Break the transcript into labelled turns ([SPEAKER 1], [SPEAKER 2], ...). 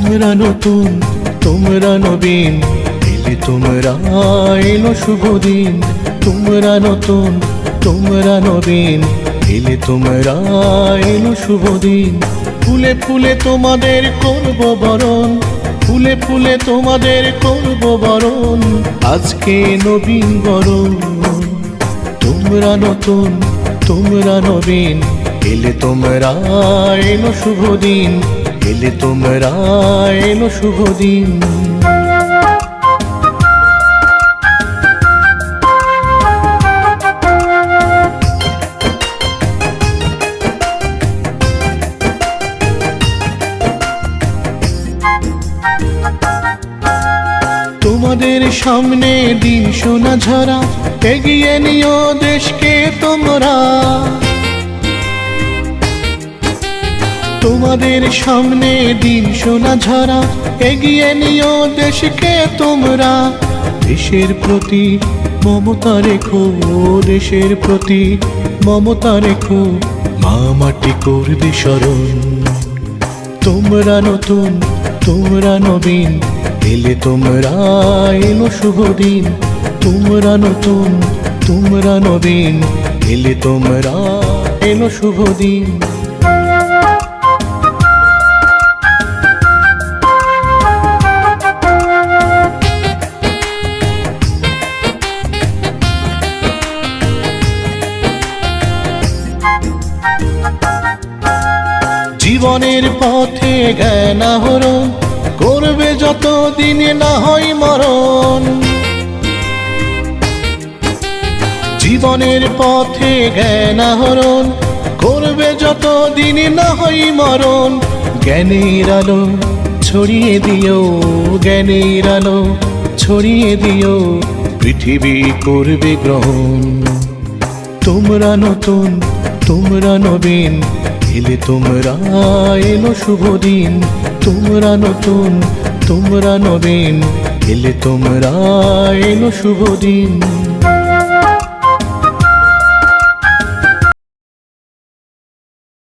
[SPEAKER 1] তোমরা নতুন, তোমরা নবীন, এলে তোমরা এলো শুভ দিন। তোমরা নতুন, তোমরা নবীন, এলে তোমরা এলো শুভ দিন। ফুলে ফুলে তোমাদের করব বরণ, ফুলে ফুলে তোমাদের করব বরণ, আজকে নবীন বরণ। তোমরা নতুন, তোমরা নবীন, এলে তোমরা এলো শুভ দিন, এলে তোমরা এলো শুভ দিন। তোমাদের সামনে দিন সোনা ঝরা, এগিয়ে নিও দেশকে তোমরা। তোমাদের সামনে দিন সোনা ঝরা, এগিয়ে নিও দেশকে তোমরা। দেশের প্রতি মমতা রেখো, দেশের প্রতি মমতা রেখো, মা মাটি করবে স্মরণ। তোমরা নতুন, তোমরা নবীন, এলে তোমরা এলো শুভ দিন। তোমরা নতুন, তোমরা নবীন, এলে তোমরা এলো শুভ দিন। জীবনের পথে জ্ঞান আহরণ করবে যত দিন না হয় মরণ। জীবনের পথে জ্ঞান আহরণ করবে যত দিন না হয় মরণ। জ্ঞানের আলো ছড়িয়ে দিও, জ্ঞানের আলো ছড়িয়ে দিও, পৃথিবী করবে গ্রহণ। তোমরা নতুন, তোমরা নবীন, এলে তোমরা এলো শুভ দিন। তোমরা নতুন, তোমরা নবীন, এলে তোমরা এলো শুভ দিন।